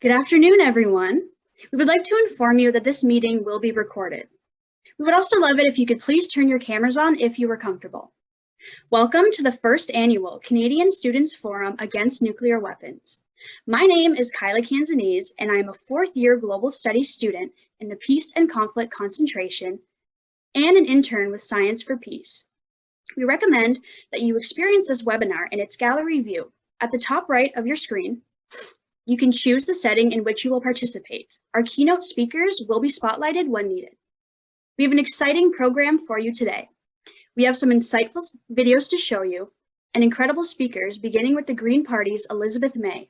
Good afternoon, everyone. We would like to inform you that this meeting will be recorded. We would also love it if you could please turn your cameras on if you are comfortable. Welcome to the first annual Canadian Students Forum Against Nuclear Weapons. My name is Kyla Canzanese, and I am a fourth-year Global Studies student in the Peace and Conflict concentration and an intern with Science for Peace. We recommend that you experience this webinar in its gallery view. At the top right of your screen, you can choose the setting in which you will participate. Our keynote speakers will be spotlighted when needed. We have an exciting program for you today. We have some insightful videos to show you and incredible speakers, beginning with the Green Party's Elizabeth May,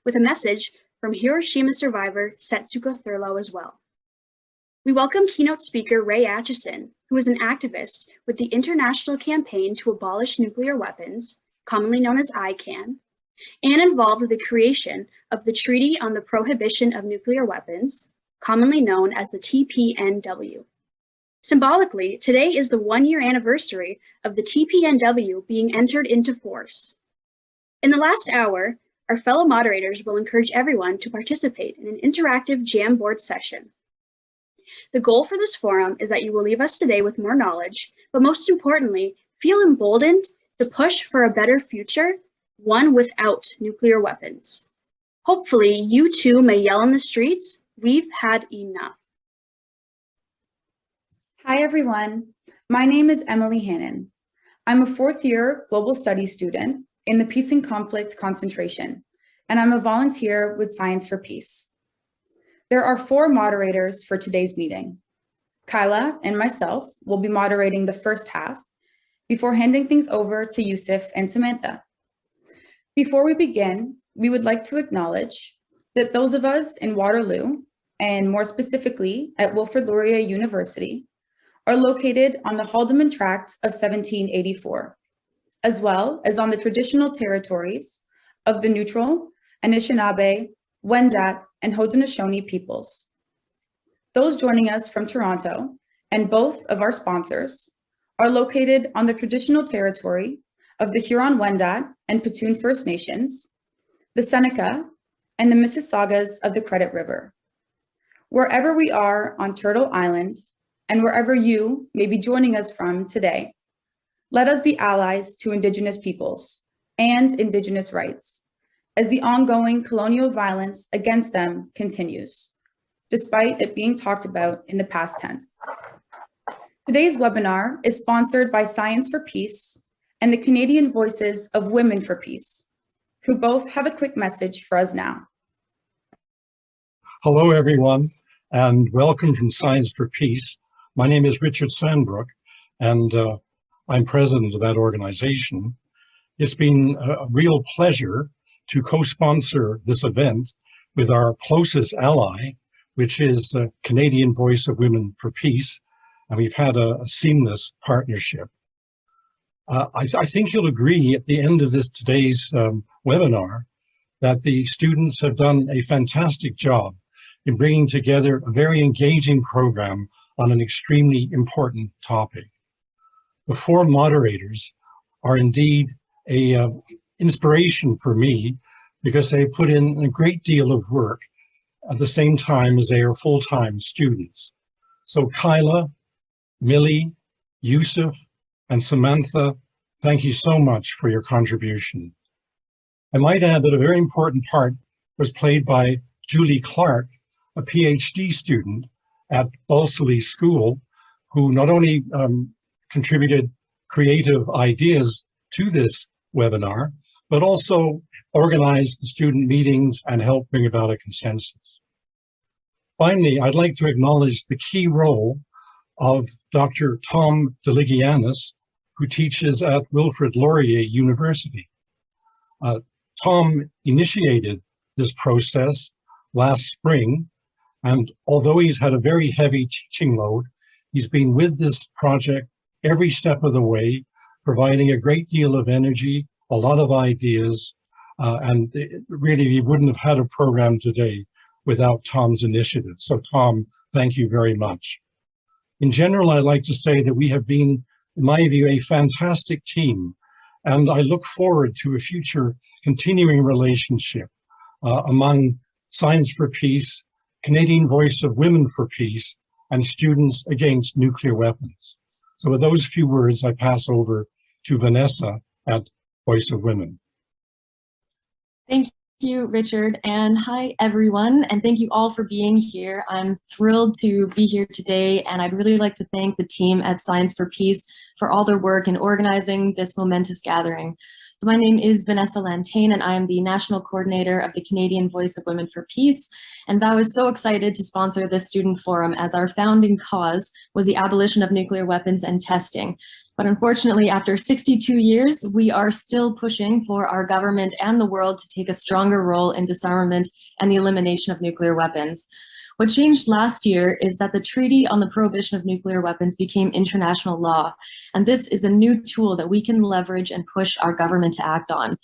with a message from Hiroshima survivor Setsuko Thurlow as well. We welcome keynote speaker Ray Acheson, who is an activist with the International Campaign to Abolish Nuclear Weapons, commonly known as ICAN, and involved with the creation of the Treaty on the Prohibition of Nuclear Weapons, commonly known as the TPNW. Symbolically, today is the one-year anniversary of the TPNW being entered into force. In the last hour, our fellow moderators will encourage everyone to participate in an interactive Jamboard session. The goal for this forum is that you will leave us today with more knowledge, but most importantly, feel emboldened to push for a better future, one without nuclear weapons. Hopefully, you too may yell in the streets, "We've had enough." Hi, everyone. My name is Emily Hannon. I'm a fourth-year Global Studies student in the Peace and Conflict concentration, and I'm a volunteer with Science for Peace. There are 4 moderators for today's meeting. Kyla and myself will be moderating the first half before handing things over to Yusuf and Samantha. Before we begin, we would like to acknowledge that those of us in Waterloo, and more specifically at Wilfrid Laurier University, are located on the Haldimand Tract of 1784, as well as on the traditional territories of the neutral Anishinaabe, Wendat, and Haudenosaunee peoples. Those joining us from Toronto, and both of our sponsors, are located on the traditional territory of the Huron-Wendat and Petun First Nations, the Seneca, and the Mississaugas of the Credit River. Wherever we are on Turtle Island, and wherever you may be joining us from today, let us be allies to Indigenous peoples and Indigenous rights, as the ongoing colonial violence against them continues, despite it being talked about in the past tense. Today's webinar is sponsored by Science for Peace and the Canadian Voices of Women for Peace, who both have a quick message for us now. Hello, everyone, and welcome from Science for Peace. My name is Richard Sandbrook, and I'm president of that organization. It's been a real pleasure to co-sponsor this event with our closest ally, which is the Canadian Voice of Women for Peace, and we've had a seamless partnership. I think you'll agree at the end of today's webinar that the students have done a fantastic job in bringing together a very engaging program on an extremely important topic. The 4 moderators are indeed an inspiration for me because they put in a great deal of work at the same time as they are full-time students. So Kyla, Millie, Yusuf, and Samantha, thank you so much for your contribution. I might add that a very important part was played by Julie Clark, a PhD student at Balsillie School, who not only contributed creative ideas to this webinar, but also organized the student meetings and helped bring about a consensus. Finally, I'd like to acknowledge the key role of Dr. Tom DeLigianis, who teaches at Wilfrid Laurier University. Tom initiated this process last spring, and although he's had a very heavy teaching load, he's been with this project every step of the way, providing a great deal of energy, a lot of ideas, and really we wouldn't have had a program today without Tom's initiative. So Tom, thank you very much. In general, I'd like to say that we have been, in my view, a fantastic team, and I look forward to a future continuing relationship among Science for Peace, Canadian Voice of Women for Peace, and Students Against Nuclear Weapons. So with those few words, I pass over to Vanessa at Voice of Women. Thank you, Richard, and hi, everyone, and thank you all for being here. I'm thrilled to be here today, and I'd really like to thank the team at Science for Peace for all their work in organizing this momentous gathering. So my name is Vanessa Lantane, and I am the National Coordinator of the Canadian Voice of Women for Peace, and VOW is so excited to sponsor this student forum as our founding cause was the abolition of nuclear weapons and testing. But unfortunately, after 62 years, we are still pushing for our government and the world to take a stronger role in disarmament and the elimination of nuclear weapons. What changed last year is that the Treaty on the Prohibition of Nuclear Weapons became international law, and this is a new tool that we can leverage and push our government to act on.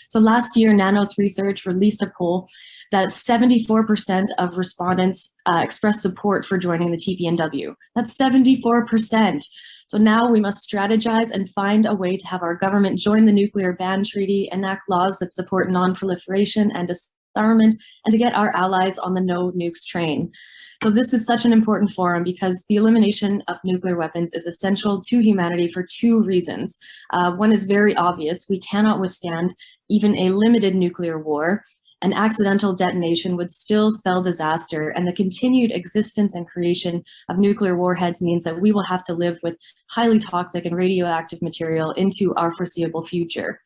So last year, Nanos Research released a poll that 74% of respondents expressed support for joining the TPNW. That's 74%. So now we must strategize and find a way to have our government join the nuclear ban treaty, enact laws that support non-proliferation and disarmament, and to get our allies on the no nukes train. So this is such an important forum because the elimination of nuclear weapons is essential to humanity for two reasons. One is very obvious. We cannot withstand even a limited nuclear war. An accidental detonation would still spell disaster, and the continued existence and creation of nuclear warheads means that we will have to live with highly toxic and radioactive material into our foreseeable future.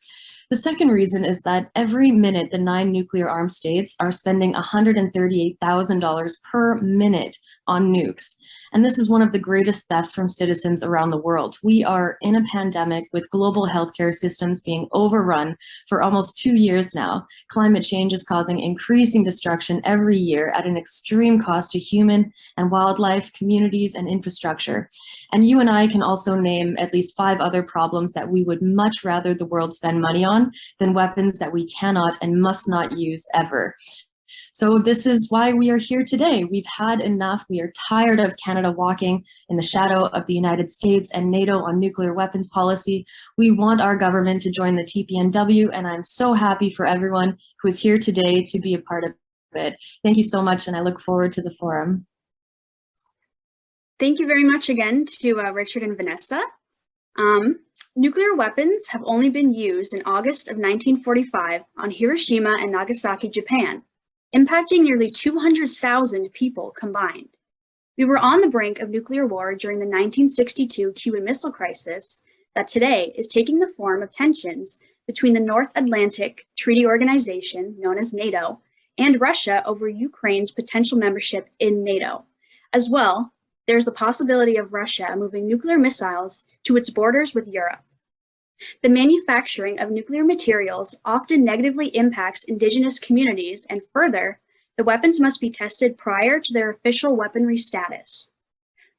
The second reason is that every minute the 9 nuclear armed states are spending $138,000 per minute on nukes. And this is one of the greatest thefts from citizens around the world. We are in a pandemic with global healthcare systems being overrun for almost 2 years now. Climate change is causing increasing destruction every year at an extreme cost to human and wildlife, communities, and infrastructure. And you and I can also name at least 5 other problems that we would much rather the world spend money on than weapons that we cannot and must not use ever. So this is why we are here today. We've had enough. We are tired of Canada walking in the shadow of the United States and NATO on nuclear weapons policy. We want our government to join the TPNW, and I'm so happy for everyone who is here today to be a part of it. Thank you so much, and I look forward to the forum. Thank you very much again to Richard and Vanessa. Nuclear weapons have only been used in August of 1945 on Hiroshima and Nagasaki, Japan, impacting nearly 200,000 people combined. We were on the brink of nuclear war during the 1962 Cuban Missile Crisis that today is taking the form of tensions between the North Atlantic Treaty Organization, known as NATO, and Russia over Ukraine's potential membership in NATO. As well, there's the possibility of Russia moving nuclear missiles to its borders with Europe. The manufacturing of nuclear materials often negatively impacts indigenous communities, and further, the weapons must be tested prior to their official weaponry status.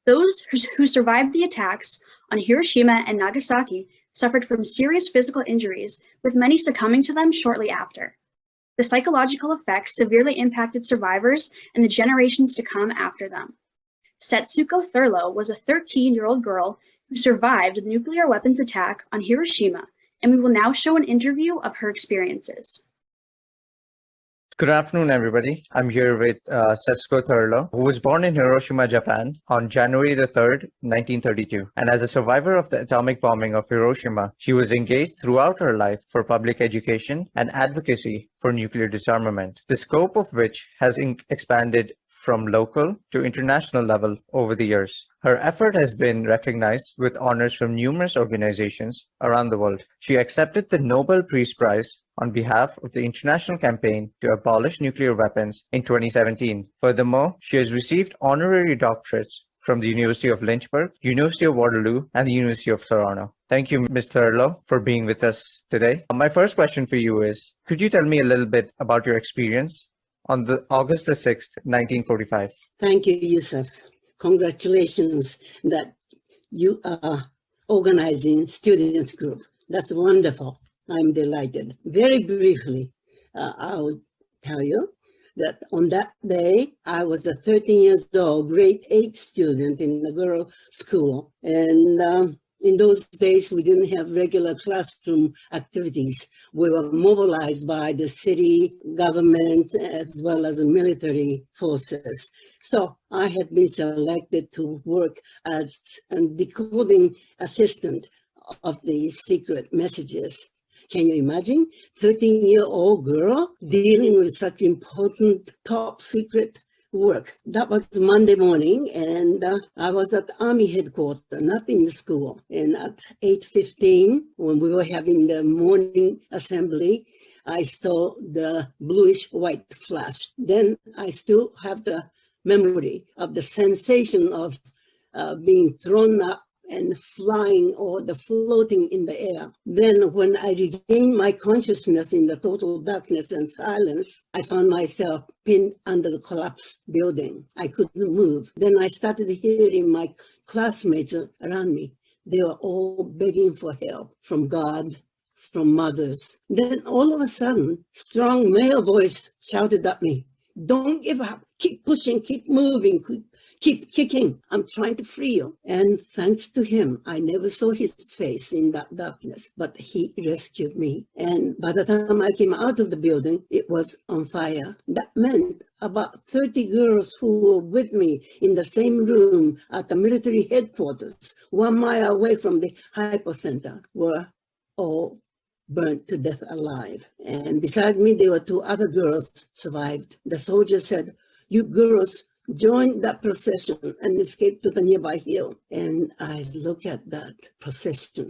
Those who survived the attacks on Hiroshima and Nagasaki suffered from serious physical injuries, with many succumbing to them shortly after. The psychological effects severely impacted survivors and the generations to come after them. Setsuko Thurlow was a 13-year-old girl who survived the nuclear weapons attack on Hiroshima, and we will now show an interview of her experiences. Good afternoon, everybody. I'm here with Setsuko Thurlow, who was born in Hiroshima, Japan on January the 3rd, 1932. And as a survivor of the atomic bombing of Hiroshima, she was engaged throughout her life for public education and advocacy for nuclear disarmament, the scope of which has expanded from local to international level over the years. Her effort has been recognized with honors from numerous organizations around the world. She accepted the Nobel Peace Prize on behalf of the international campaign to abolish nuclear weapons in 2017. Furthermore, she has received honorary doctorates from the University of Lynchburg, University of Waterloo, and the University of Toronto. Thank you, Ms. Thurlow, for being with us today. My first question for you is, could you tell me a little bit about your experience on August the 6th, 1945. Thank you, Yusuf. Congratulations that you are organizing students group. That's wonderful. I'm delighted. Very briefly, I will tell you that on that day, I was a 13 years old, grade 8 student in the girls' school. And In those days, we didn't have regular classroom activities. We were mobilized by the city government as well as the military forces. So I had been selected to work as a decoding assistant of the secret messages. Can you imagine? 13-year-old girl dealing with such important top secret work. That was Monday morning, and I was at Army headquarters, not in the school. And at 8:15, when we were having the morning assembly, I saw the bluish-white flash. Then I still have the memory of the sensation of being thrown up and flying or the floating in the air. Then when I regained my consciousness in the total darkness and silence, I found myself pinned under the collapsed building. I couldn't move. Then I started hearing my classmates around me. They were all begging for help from God, from mothers. Then all of a sudden, strong male voice shouted at me, "Don't give up. Keep pushing, keep moving, keep kicking. I'm trying to free you." And thanks to him, I never saw his face in that darkness, but he rescued me. And by the time I came out of the building, it was on fire. That meant about 30 girls who were with me in the same room at the military headquarters, 1 mile away from the hypocenter, were all burnt to death alive. And beside me, there were 2 other girls survived. The soldier said, "You girls joined that procession and escaped to the nearby hill." And I look at that procession.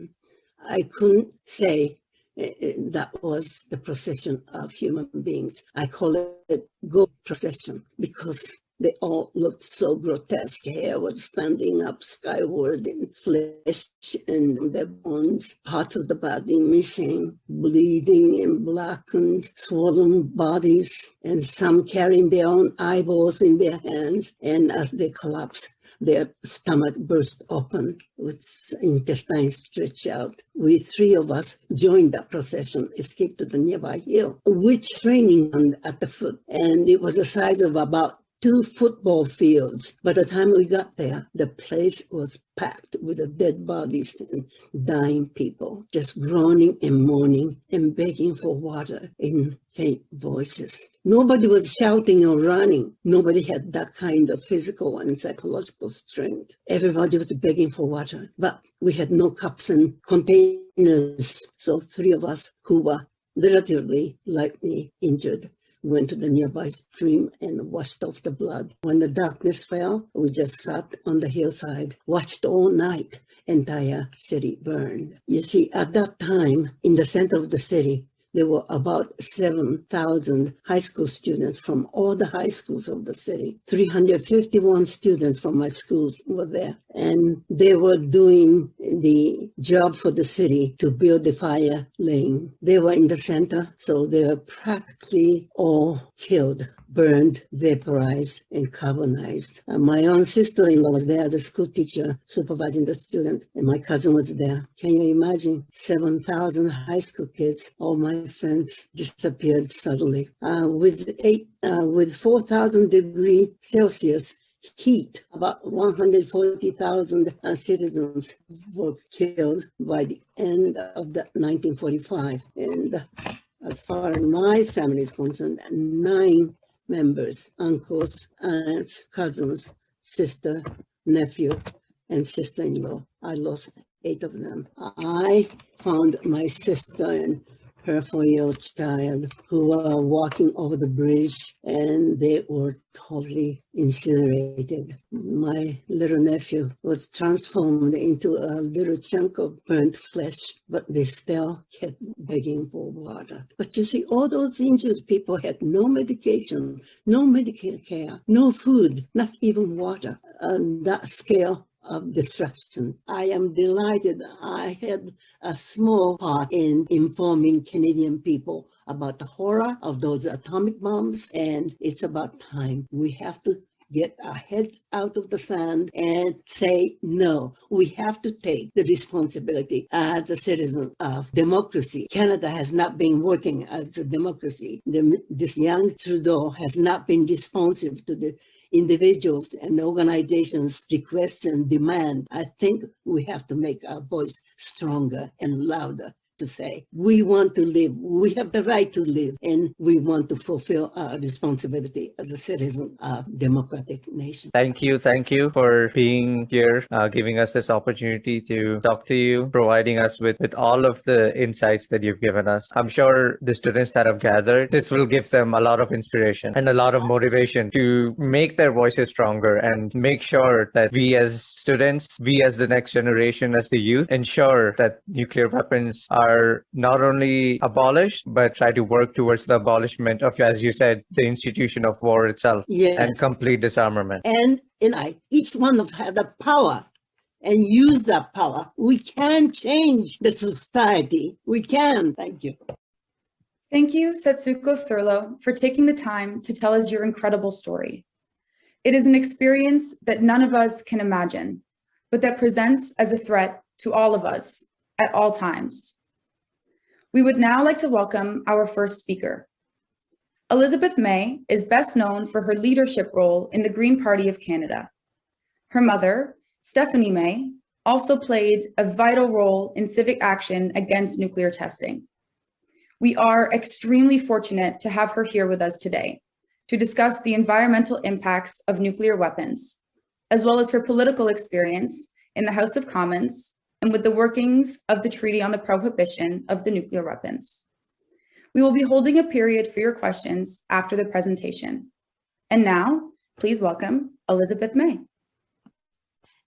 I couldn't say that was the procession of human beings. I call it goat procession because they all looked so grotesque. Hair was standing up skyward in flesh and their bones, parts of the body missing, bleeding and blackened, swollen bodies, and some carrying their own eyeballs in their hands. And as they collapsed, their stomach burst open with intestines stretched out. We 3 of us joined that procession, escaped to the nearby hill, which training ground at the foot. And it was the size of about 2 football fields. By the time we got there, the place was packed with the dead bodies and dying people, just groaning and moaning and begging for water in faint voices. Nobody was shouting or running. Nobody had that kind of physical and psychological strength. Everybody was begging for water, but we had no cups and containers. So 3 of us who were relatively lightly injured went to the nearby stream and washed off the blood. When the darkness fell, we just sat on the hillside, watched all night. Entire city burned. You see, at that time, in the center of the city, there were about 7,000 high school students from all the high schools of the city. 351 students from my schools were there. And they were doing the job for the city to build the fire lane. They were in the center, so they were practically all killed, burned, vaporized, and carbonized. My own sister-in-law was there as a school teacher supervising the student, and my cousin was there. Can you imagine? 7,000 high school kids, all my friends disappeared suddenly. With 4,000 degrees Celsius heat, about 140,000 citizens were killed by the end of 1945. And as far as my family is concerned, 9 members, uncles, aunts, cousins, sister, nephew, and sister-in-law. I lost 8 of them. I found my sister and her 4-year-old child who were walking over the bridge, and they were totally incinerated. My little nephew was transformed into a little chunk of burnt flesh, but they still kept begging for water. But you see, all those injured people had no medication, no medical care, no food, not even water. On that scale of destruction. I am delighted I had a small part in informing Canadian people about the horror of those atomic bombs, and it's about time. We have to get our heads out of the sand and say, no, we have to take the responsibility as a citizen of democracy. Canada has not been working as a democracy. This young Trudeau has not been responsive to the individuals and organizations' requests and demand. I think we have to make our voice stronger and louder to say, we want to live, we have the right to live, and we want to fulfill our responsibility as a citizen of democratic nation. Thank you for being here, giving us this opportunity to talk to you, providing us with all of the insights that you've given us. I'm sure the students that have gathered, this will give them a lot of inspiration and a lot of motivation to make their voices stronger and make sure that we as students, we as the next generation, as the youth, ensure that nuclear weapons are not only abolished, but try to work towards the abolishment of, as you said, the institution of war itself. Yes. And complete disarmament. And each one of us had the power and use that power. We can change the society. We can. Thank you. Thank you, Setsuko Thurlow, for taking the time to tell us your incredible story. It is an experience that none of us can imagine, but that presents as a threat to all of us at all times. We would now like to welcome our first speaker. Elizabeth May is best known for her leadership role in the Green Party of Canada. Her mother, Stephanie May, also played a vital role in civic action against nuclear testing. We are extremely fortunate to have her here with us today to discuss the environmental impacts of nuclear weapons, as well as her political experience in the House of Commons and with the workings of the Treaty on the Prohibition of the Nuclear Weapons. We will be holding a period for your questions after the presentation. And now, please welcome Elizabeth May.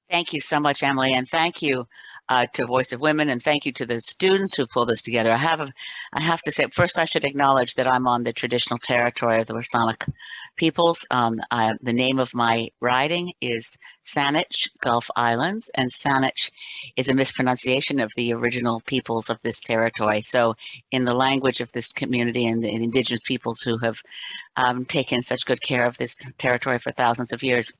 Thank you so much, Emily, and thank you to Voice of Women, and thank you to the students who pulled this together. I have to say, first I should acknowledge that I'm on the traditional territory of the Wasanich peoples. The name of my riding is Saanich Gulf Islands, and Saanich is a mispronunciation of the original peoples of this territory. So in the language of this community and the indigenous peoples who have taken such good care of this territory for thousands of years,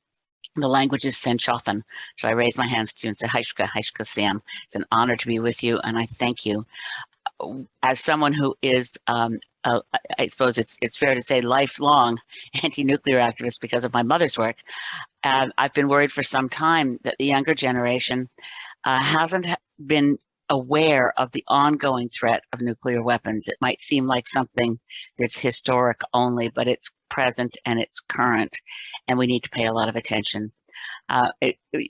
the language is Senchothan. So I raise my hands to you and say, Haishka, Haishka Sam. It's an honor to be with you, and I thank you. As someone who is, I suppose it's fair to say, lifelong anti-nuclear activist because of my mother's work, I've been worried for some time that the younger generation hasn't been aware of the ongoing threat of nuclear weapons. It might seem like something that's historic only, but it's present and it's current, and we need to pay a lot of attention.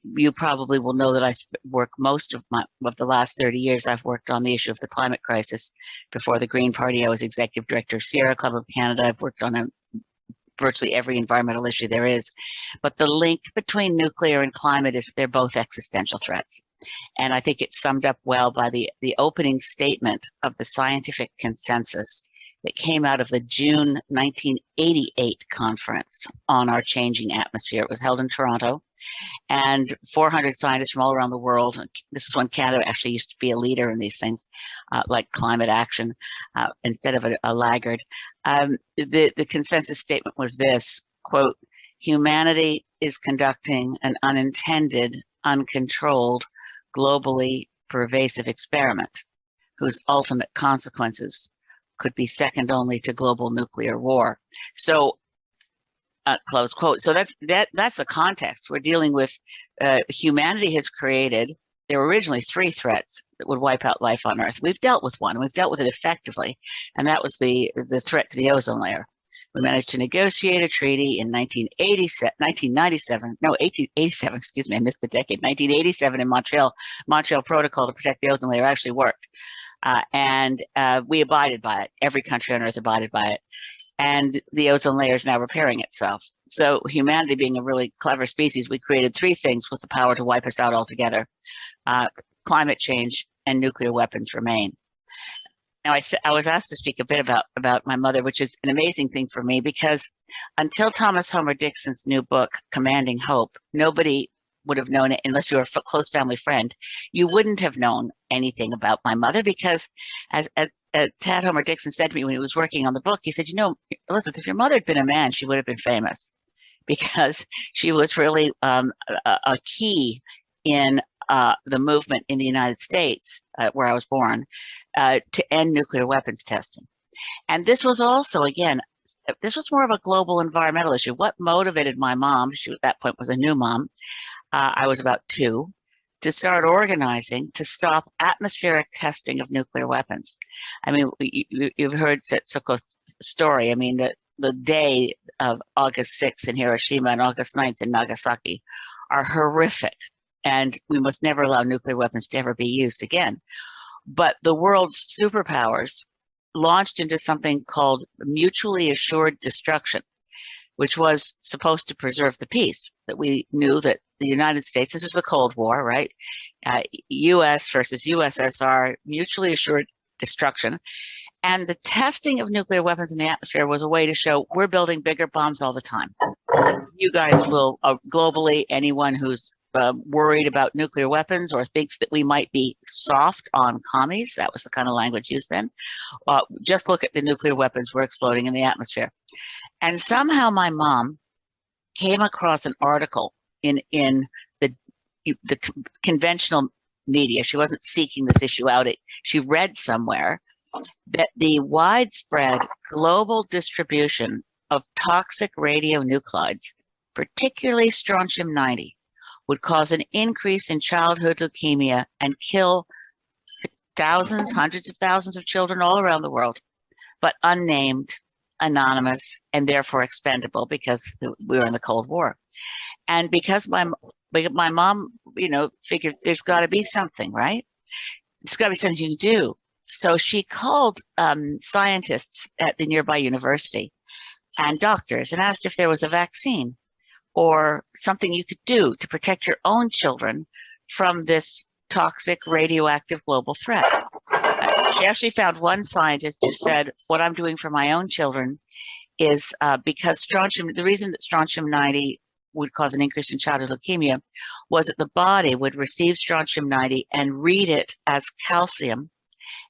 You probably will know that I work most of the last 30 years. I've worked on the issue of the climate crisis. Before the Green Party, I was executive director of Sierra Club of Canada. I've worked on virtually every environmental issue there is. But the link between nuclear and climate is they're both existential threats. And I think it's summed up well by the opening statement of the scientific consensus that came out of the June 1988 conference on our changing atmosphere. It was held in Toronto, and 400 scientists from all around the world. This is when Canada actually used to be a leader in these things, like climate action, instead of a laggard. The consensus statement was this, quote, "Humanity is conducting an unintended, uncontrolled, globally pervasive experiment whose ultimate consequences could be second only to global nuclear war." So, close quote. So that's the context. We're dealing with humanity has created. There were originally 3 threats that would wipe out life on Earth. We've dealt with one. We've dealt with it effectively, and that was the threat to the ozone layer. We managed to negotiate a treaty in 1887, excuse me, I missed the decade, 1987 in Montreal. Montreal Protocol to protect the ozone layer actually worked. And we abided by it. Every country on Earth abided by it. And the ozone layer is now repairing itself. So humanity, being a really clever species, we created 3 things with the power to wipe us out altogether. Climate change and nuclear weapons remain. Now, I was asked to speak a bit about my mother, which is an amazing thing for me, because until Thomas Homer Dixon's new book, Commanding Hope, nobody would have known it unless you were a close family friend. You wouldn't have known anything about my mother, because as Tad Homer Dixon said to me when he was working on the book, he said, you know, Elizabeth, if your mother had been a man, she would have been famous. because she was really a key in the movement in the United States, where I was born, to end nuclear weapons testing. And this was also, again, this was more of a global environmental issue. What motivated my mom, she at that point was a new mom, I was about 2, to start organizing to stop atmospheric testing of nuclear weapons. I mean, you've heard Setsuko's story. I mean, the day of August 6th in Hiroshima and August 9th in Nagasaki are horrific, and we must never allow nuclear weapons to ever be used again. But the world's superpowers launched into something called mutually assured destruction, which was supposed to preserve the peace. That we knew that the United States, this is the Cold War, right? US versus USSR, mutually assured destruction. And the testing of nuclear weapons in the atmosphere was a way to show we're building bigger bombs all the time. You guys will, globally, anyone who's worried about nuclear weapons or thinks that we might be soft on commies, that was the kind of language used then, just look at the nuclear weapons we're exploding in the atmosphere. And somehow my mom came across an article in the conventional media. She wasn't seeking this issue out. She read somewhere that the widespread global distribution of toxic radionuclides, particularly strontium-90, would cause an increase in childhood leukemia and kill thousands, hundreds of thousands of children all around the world, but unnamed, anonymous, and therefore expendable because we were in the Cold War. And because my mom, figured there's got to be something, right? There's got to be something you can do. So she called scientists at the nearby university and doctors and asked if there was a vaccine or something you could do to protect your own children from this toxic radioactive global threat. She actually found one scientist who said, what I'm doing for my own children is because the reason that strontium-90 would cause an increase in childhood leukemia was that the body would receive strontium-90 and read it as calcium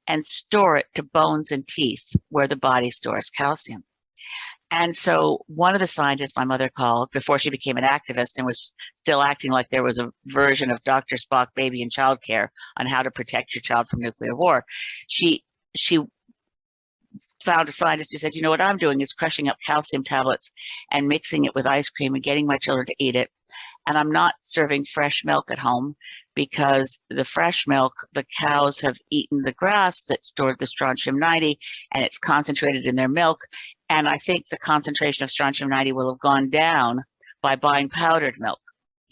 and store it to bones and teeth where the body stores calcium. And so one of the scientists my mother called before she became an activist and was still acting like there was a version of Dr. Spock baby and child care on how to protect your child from nuclear war. She found a scientist who said, you know what I'm doing is crushing up calcium tablets and mixing it with ice cream and getting my children to eat it. And I'm not serving fresh milk at home because the fresh milk, the cows have eaten the grass that stored the strontium-90 and it's concentrated in their milk. And I think the concentration of strontium-90 will have gone down by buying powdered milk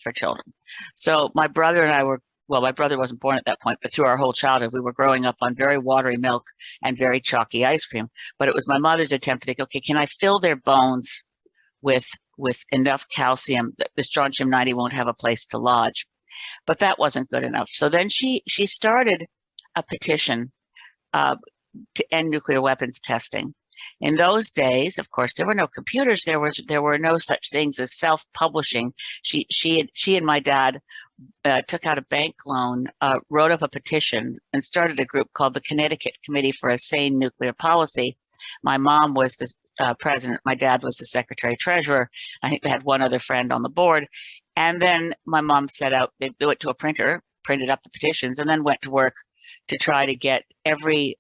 for children. So my brother and I were, well, my brother wasn't born at that point, but through our whole childhood, we were growing up on very watery milk and very chalky ice cream. But it was my mother's attempt to think, okay, can I fill their bones with enough calcium that the strontium-90 won't have a place to lodge? But that wasn't good enough. So then she started a petition to end nuclear weapons testing. In those days, of course, there were no computers. There were no such things as self-publishing. She and my dad took out a bank loan, wrote up a petition, and started a group called the Connecticut Committee for a Sane Nuclear Policy. My mom was the president. My dad was the secretary treasurer. I think they had one other friend on the board. And then my mom set out, they went to a printer, printed up the petitions, and then went to work to try to get every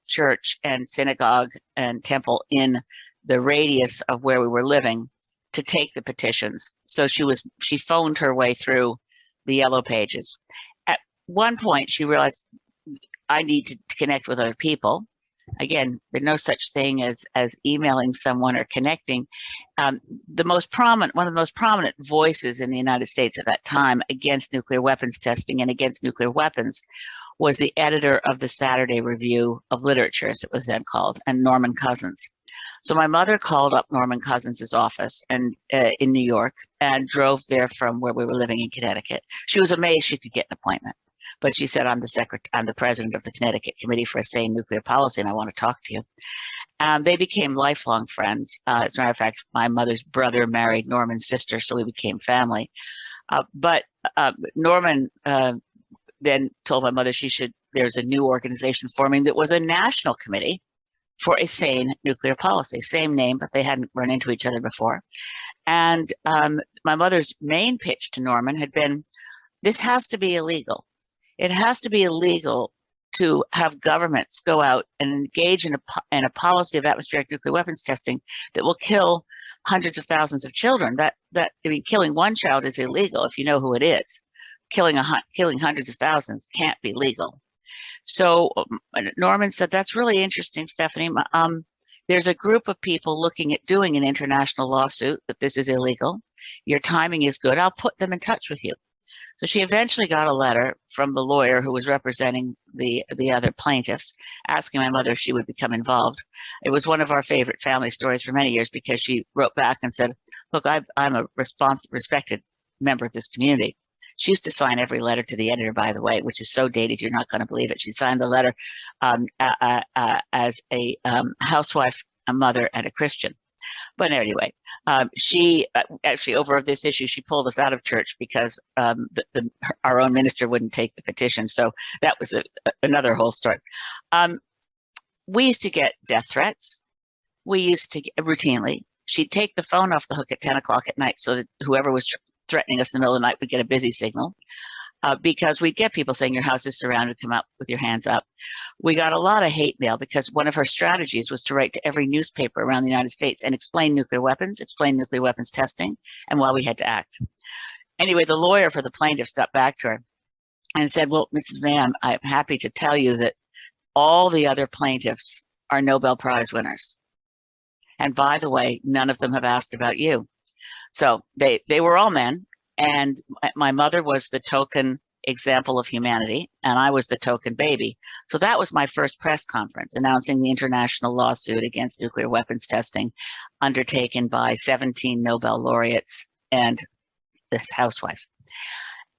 church and synagogue and temple in the radius of where we were living to take the petitions. So she phoned her way through the yellow pages. At one point, she realized I need to connect with other people. Again, there's no such thing as emailing someone or connecting. One of the most prominent voices in the United States at that time against nuclear weapons testing and against nuclear weapons was the editor of the Saturday Review of Literature, as it was then called, and Norman Cousins. So my mother called up Norman Cousins' office and in New York and drove there from where we were living in Connecticut. She was amazed she could get an appointment, but she said, I'm the president of the Connecticut Committee for a Sane Nuclear Policy, and I want to talk to you. They became lifelong friends. As a matter of fact, my mother's brother married Norman's sister, so we became family. But Norman then told my mother there's a new organization forming that was a national committee for a sane nuclear policy. Same name, but they hadn't run into each other before. And my mother's main pitch to Norman had been, this has to be illegal. It has to be illegal to have governments go out and engage in a policy of atmospheric nuclear weapons testing that will kill hundreds of thousands of children. I mean, killing one child is illegal if you know who it is. Killing hundreds of thousands can't be legal. So Norman said, that's really interesting, Stephanie. There's a group of people looking at doing an international lawsuit that this is illegal. Your timing is good. I'll put them in touch with you. So she eventually got a letter from the lawyer who was representing the other plaintiffs, asking my mother if she would become involved. It was one of our favorite family stories for many years because she wrote back and said, look, I'm a respected member of this community. She used to sign every letter to the editor, by the way, which is so dated, you're not going to believe it. She signed the letter as a housewife, a mother, and a Christian. But anyway, she actually, over this issue, she pulled us out of church because our own minister wouldn't take the petition. So that was another whole story. We used to get death threats. We used to routinely. She'd take the phone off the hook at 10 o'clock at night so that whoever was threatening us in the middle of the night would get a busy signal. Because we'd get people saying your house is surrounded, come out with your hands up. We got a lot of hate mail because one of her strategies was to write to every newspaper around the United States and explain nuclear weapons testing, and why we had to act. Anyway, the lawyer for the plaintiffs got back to her and said, well, Mrs. Mann, I'm happy to tell you that all the other plaintiffs are Nobel Prize winners. And by the way, none of them have asked about you. So they were all men. And my mother was the token example of humanity, and I was the token baby. So that was my first press conference announcing the international lawsuit against nuclear weapons testing undertaken by 17 Nobel laureates and this housewife.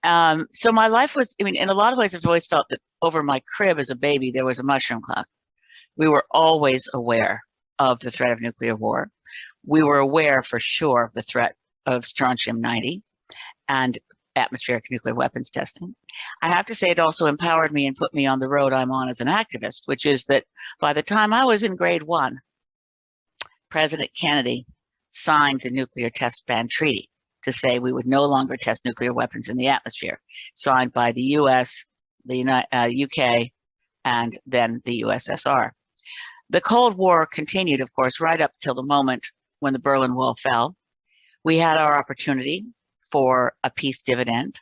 So my life was, I mean, in a lot of ways, I've always felt that over my crib as a baby, there was a mushroom cloud. We were always aware of the threat of nuclear war. We were aware for sure of the threat of strontium-90 and atmospheric nuclear weapons testing. I have to say it also empowered me and put me on the road I'm on as an activist, which is that by the time I was in grade 1, President Kennedy signed the Nuclear Test Ban Treaty to say we would no longer test nuclear weapons in the atmosphere, signed by the US, the UK, and then the USSR. The Cold War continued, of course, right up till the moment when the Berlin Wall fell. We had our opportunity for a peace dividend.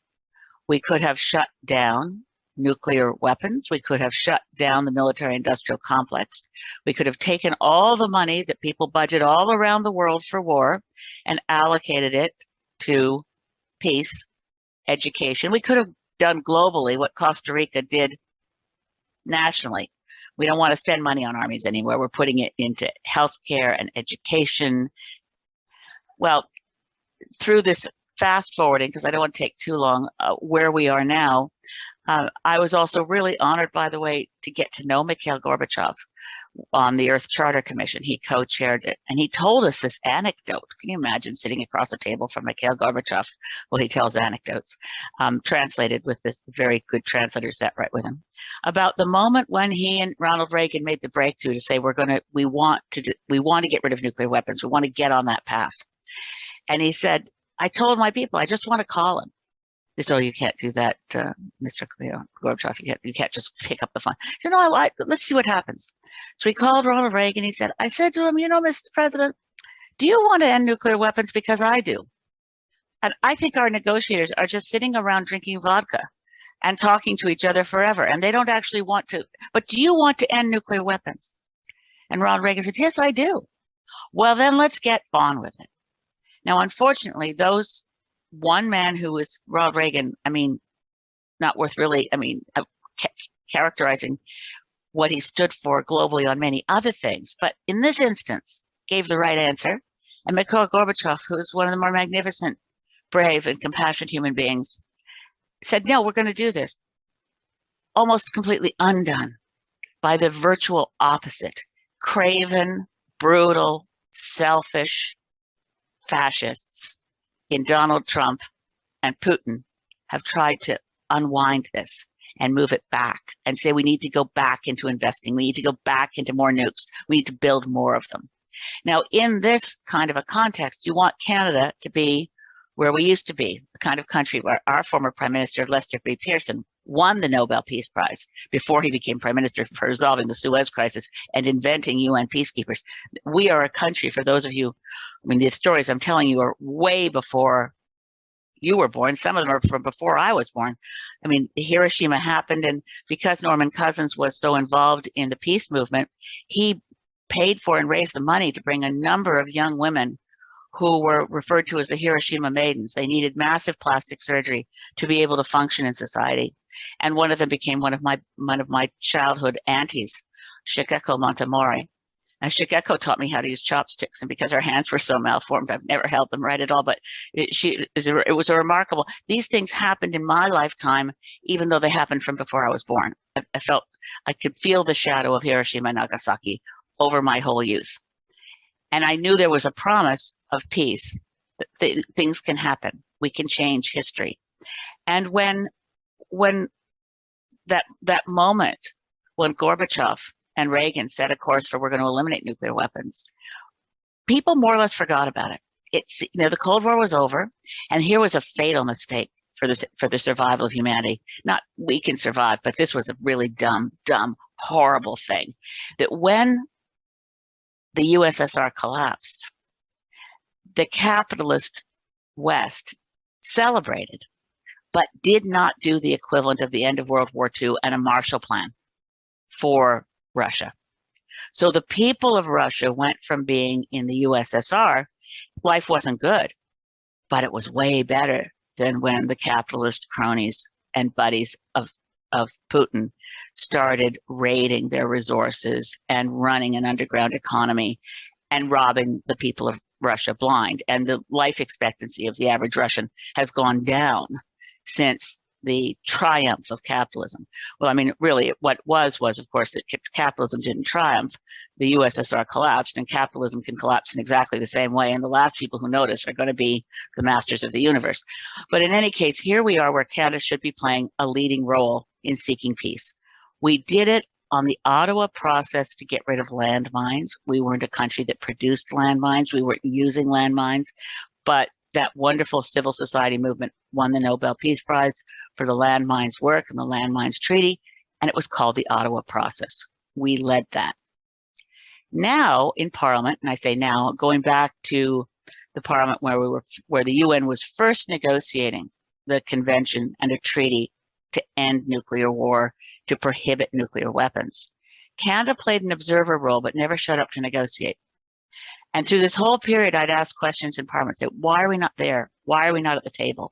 We could have shut down nuclear weapons. We could have shut down the military-industrial complex. We could have taken all the money that people budget all around the world for war and allocated it to peace, education. We could have done globally what Costa Rica did nationally. We don't want to spend money on armies anymore. We're putting it into healthcare and education. Well, through this fast forwarding, because I don't want to take too long, where we are now, I was also really honored, by the way, to get to know Mikhail Gorbachev on the Earth Charter Commission. He co-chaired it, and he told us this anecdote. Can you imagine sitting across a table from Mikhail Gorbachev? Well, he tells anecdotes, translated with this very good translator sat right with him, about the moment when he and Ronald Reagan made the breakthrough to say we want to get rid of nuclear weapons. We want to get on that path. And he said, I told my people, I just want to call him. They said, oh, you can't do that, Mr. Gorbachev. You can't just pick up the phone. You know, let's see what happens. So he called Ronald Reagan. He said, I said to him, you know, Mr. President, do you want to end nuclear weapons? Because I do. And I think our negotiators are just sitting around drinking vodka and talking to each other forever. And they don't actually want to. But do you want to end nuclear weapons? And Ronald Reagan said, yes, I do. Well, then let's get on with it. Now, unfortunately, those one man who was Ronald Reagan, I mean, not worth really, I mean, characterizing what he stood for globally on many other things, but in this instance, gave the right answer. And Mikhail Gorbachev, who is one of the more magnificent, brave, and compassionate human beings, said, no, we're going to do this. Almost completely undone by the virtual opposite. Craven, brutal, selfish fascists in Donald Trump and Putin have tried to unwind this. and move it back and say we need to go back into investing. We need to go back into more nukes. We need to build more of them. Now, in this kind of a context, you want Canada to be where we used to be, the kind of country where our former Prime Minister, Lester B. Pearson, won the Nobel Peace Prize before he became Prime Minister for resolving the Suez Crisis and inventing UN peacekeepers. We are a country, for those of you, I mean, the stories I'm telling you are way before you were born. Some of them are from before I was born. I mean, Hiroshima happened, and because Norman Cousins was so involved in the peace movement, he paid for and raised the money to bring a number of young women who were referred to as the Hiroshima Maidens. They needed massive plastic surgery to be able to function in society. And one of them became one of my childhood aunties, Shigeko Montemori. And Shigeko taught me how to use chopsticks, and because her hands were so malformed, I've never held them right at all, but it was a remarkable, these things happened in my lifetime, even though they happened from before I was born. I felt, I could feel the shadow of Hiroshima and Nagasaki over my whole youth. And I knew there was a promise of peace, that things can happen. We can change history. And when that moment, when Gorbachev and Reagan set a course for we're going to eliminate nuclear weapons, people more or less forgot about it. It's, you know, the Cold War was over, and here was a fatal mistake for the survival of humanity. Not we can survive, but this was a really dumb, horrible thing. That when the USSR collapsed, the capitalist West celebrated, but did not do the equivalent of the end of World War II and a Marshall Plan for Russia. So the people of Russia went from being in the USSR, life wasn't good, but it was way better than when the capitalist cronies and buddies of Putin started raiding their resources and running an underground economy and robbing the people of Russia blind. And the life expectancy of the average Russian has gone down since the triumph of capitalism. Well, I mean, really, what was of course, that capitalism didn't triumph. The USSR collapsed, and capitalism can collapse in exactly the same way. And the last people who notice are going to be the masters of the universe. But in any case, here we are where Canada should be playing a leading role in seeking peace. We did it on the Ottawa process to get rid of landmines. We weren't a country that produced landmines. We weren't using landmines, but that wonderful civil society movement won the Nobel Peace Prize for the landmines work and the landmines treaty, and it was called the Ottawa process. We led that. Now in Parliament, and I say now, going back to the Parliament where the UN was first negotiating the convention and a treaty to end nuclear war, to prohibit nuclear weapons, Canada played an observer role, but never showed up to negotiate. And through this whole period, I'd ask questions in Parliament, say, why are we not there? Why are we not at the table?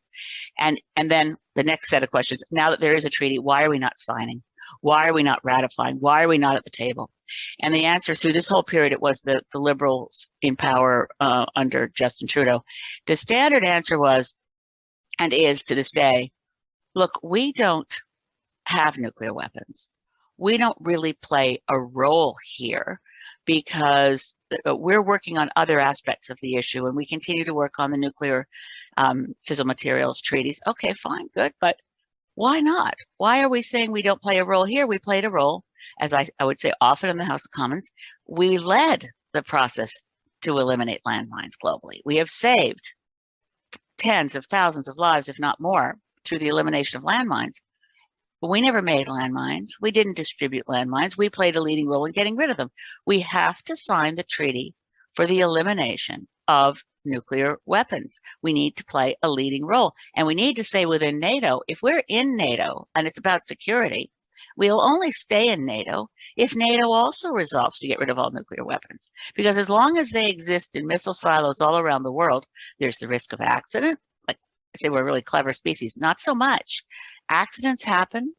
And then the next set of questions, now that there is a treaty, why are we not signing? Why are we not ratifying? Why are we not at the table? And the answer through this whole period, it was the Liberals in power under Justin Trudeau. The standard answer was, and is to this day, look, we don't have nuclear weapons. We don't really play a role here because we're working on other aspects of the issue, and we continue to work on the nuclear fissile materials treaties. Okay, fine, good, but why not? Why are we saying we don't play a role here? We played a role, as I would say often in the House of Commons. We led the process to eliminate landmines globally. We have saved tens of thousands of lives, if not more, through the elimination of landmines. But we never made landmines. We didn't distribute landmines. We played a leading role in getting rid of them. We have to sign the treaty for the elimination of nuclear weapons. We need to play a leading role. And we need to say within NATO, if we're in NATO and it's about security, we'll only stay in NATO if NATO also resolves to get rid of all nuclear weapons. Because as long as they exist in missile silos all around the world, there's the risk of accident. Like I say, we're a really clever species. Not so much. Accidents happen.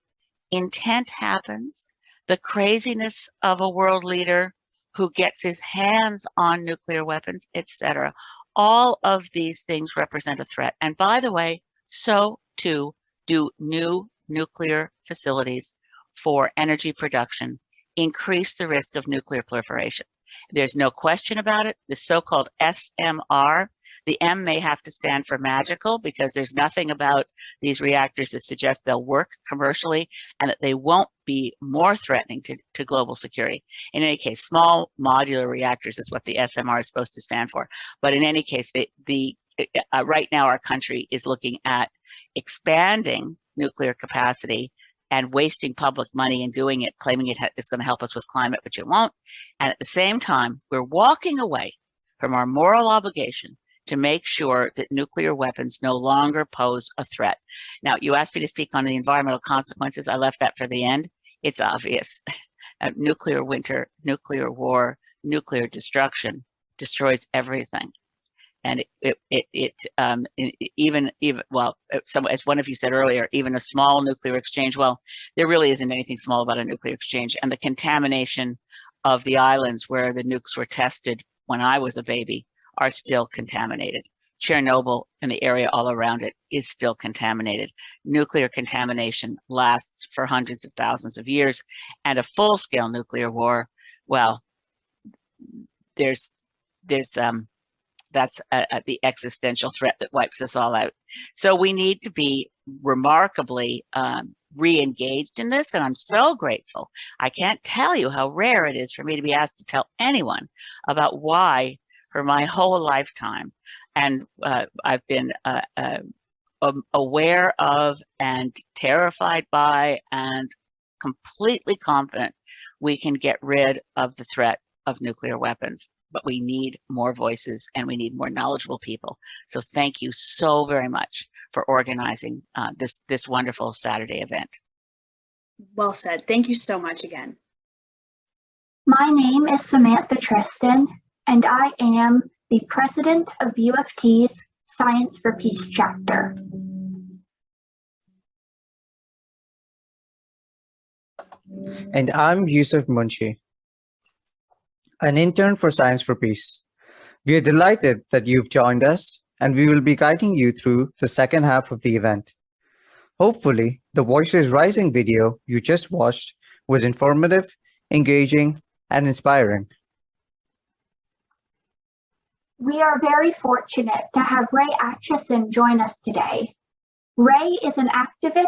Intent happens. The craziness of a world leader who gets his hands on nuclear weapons, etc. All of these things represent a threat. And by the way, so too do new nuclear facilities for energy production increase the risk of nuclear proliferation. There's no question about it. The so-called SMR, The M may have to stand for magical, because there's nothing about these reactors that suggests they'll work commercially and that they won't be more threatening to global security. In any case, small modular reactors is what the SMR is supposed to stand for. But in any case, right now our country is looking at expanding nuclear capacity and wasting public money in doing it, claiming it's going to help us with climate, which it won't. And at the same time, we're walking away from our moral obligation to make sure that nuclear weapons no longer pose a threat. Now, you asked me to speak on the environmental consequences. I left that for the end. It's obvious. Nuclear winter, nuclear war, nuclear destruction destroys everything. And as one of you said earlier, even a small nuclear exchange, well, there really isn't anything small about a nuclear exchange. And the contamination of the islands where the nukes were tested when I was a baby are still contaminated. Chernobyl and the area all around it is still contaminated. Nuclear contamination lasts for hundreds of thousands of years, and a full-scale nuclear war, well, that's the existential threat that wipes us all out. So we need to be remarkably re-engaged in this, and I'm so grateful. I can't tell you how rare it is for me to be asked to tell anyone about why, for my whole lifetime, and I've been aware of and terrified by and completely confident we can get rid of the threat of nuclear weapons. But we need more voices and we need more knowledgeable people. So thank you so very much for organizing this wonderful Saturday event. Well said. Thank you so much again. My name is Samantha Tristan, and I am the president of U of T's Science for Peace chapter. And I'm Yusuf Munshi, an intern for Science for Peace. We are delighted that you've joined us, and we will be guiding you through the second half of the event. Hopefully, the Voices Rising video you just watched was informative, engaging, and inspiring. We are very fortunate to have Ray Acheson join us today. Ray is an activist,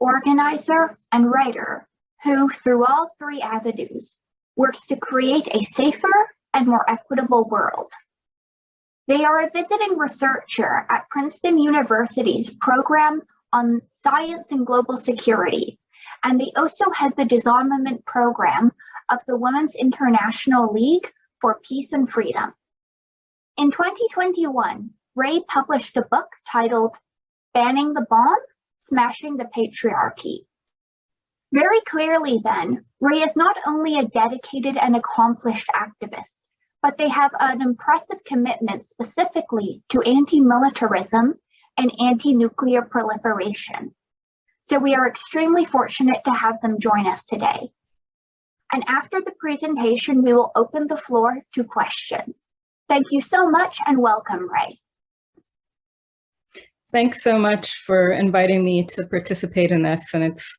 organizer, and writer who, through all three avenues, works to create a safer and more equitable world. They are a visiting researcher at Princeton University's program on science and global security, and they also head the disarmament program of the Women's International League for Peace and Freedom. In 2021, Ray published a book titled Banning the Bomb, Smashing the Patriarchy. Very clearly then, Ray is not only a dedicated and accomplished activist, but they have an impressive commitment specifically to anti-militarism and anti-nuclear proliferation. So we are extremely fortunate to have them join us today. And after the presentation, we will open the floor to questions. Thank you so much and welcome, Ray. Thanks so much for inviting me to participate in this, and it's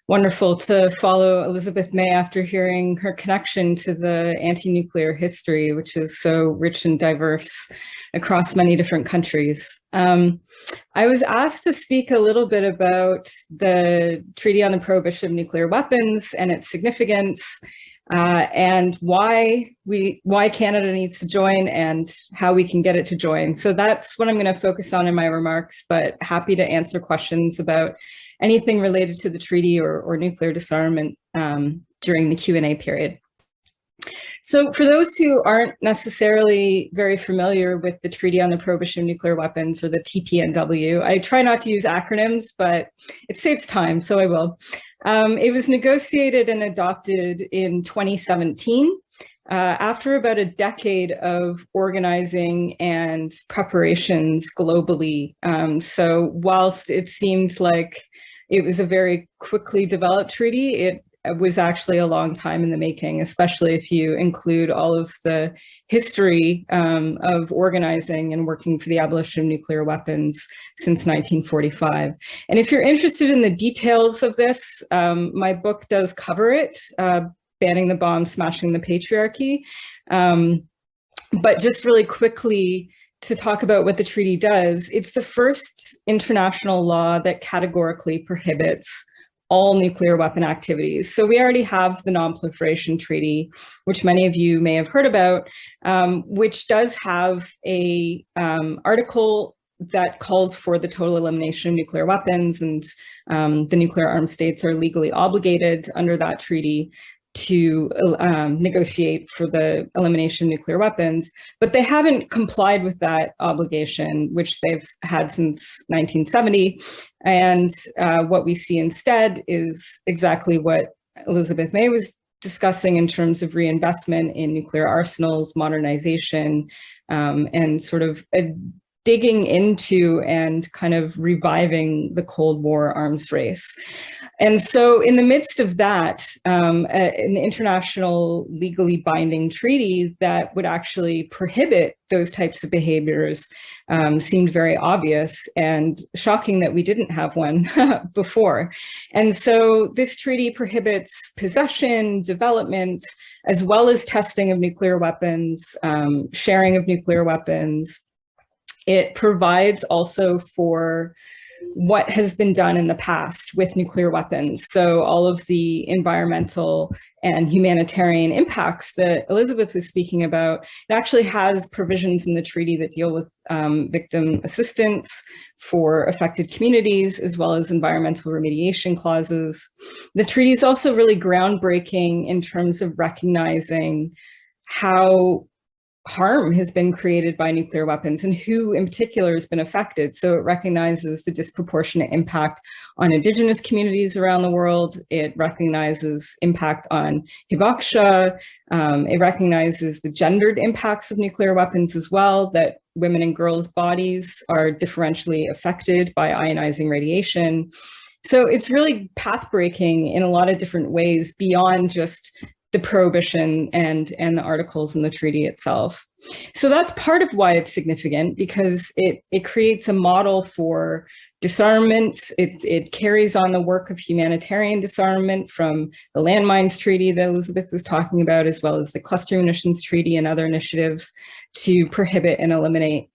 wonderful to follow Elizabeth May after hearing her connection to the anti-nuclear history, which is so rich and diverse across many different countries. I was asked to speak a little bit about the Treaty on the Prohibition of Nuclear Weapons and its significance, and why Canada needs to join and how we can get it to join. So that's what I'm going to focus on in my remarks, but happy to answer questions about anything related to the treaty or nuclear disarmament during the Q&A period. So for those who aren't necessarily very familiar with the Treaty on the Prohibition of Nuclear Weapons, or the TPNW, I try not to use acronyms, but it saves time, so I will. It was negotiated and adopted in 2017, after about a decade of organizing and preparations globally. So whilst it seems like it was a very quickly developed treaty, it was actually a long time in the making, especially if you include all of the history of organizing and working for the abolition of nuclear weapons since 1945. And if you're interested in the details of this, my book does cover it, Banning the Bomb, Smashing the Patriarchy. But just really quickly, to talk about what the treaty does. It's the first international law that categorically prohibits all nuclear weapon activities. So we already have the Non-Proliferation Treaty, which many of you may have heard about, which does have a article that calls for the total elimination of nuclear weapons, and the nuclear armed states are legally obligated under that treaty to negotiate for the elimination of nuclear weapons, but they haven't complied with that obligation, which they've had since 1970. And what we see instead is exactly what Elizabeth May was discussing in terms of reinvestment in nuclear arsenals, modernization, and sort of a digging into and kind of reviving the Cold War arms race. And so in the midst of that, an international legally binding treaty that would actually prohibit those types of behaviors seemed very obvious, and shocking that we didn't have one before. And so this treaty prohibits possession, development, as well as testing of nuclear weapons, sharing of nuclear weapons. It provides also for what has been done in the past with nuclear weapons. So all of the environmental and humanitarian impacts that Elizabeth was speaking about, it actually has provisions in the treaty that deal with victim assistance for affected communities, as well as environmental remediation clauses. The treaty is also really groundbreaking in terms of recognizing how harm has been created by nuclear weapons and who in particular has been affected. So it recognizes the disproportionate impact on indigenous communities around the world. It recognizes impact on hibakusha. It recognizes the gendered impacts of nuclear weapons as well, that women and girls' bodies are differentially affected by ionizing radiation. So it's really path-breaking in a lot of different ways beyond just the prohibition and the articles in the treaty itself. So that's part of why it's significant, because it creates a model for disarmament. It carries on the work of humanitarian disarmament from the landmines treaty that Elizabeth was talking about, as well as the cluster munitions treaty and other initiatives to prohibit and eliminate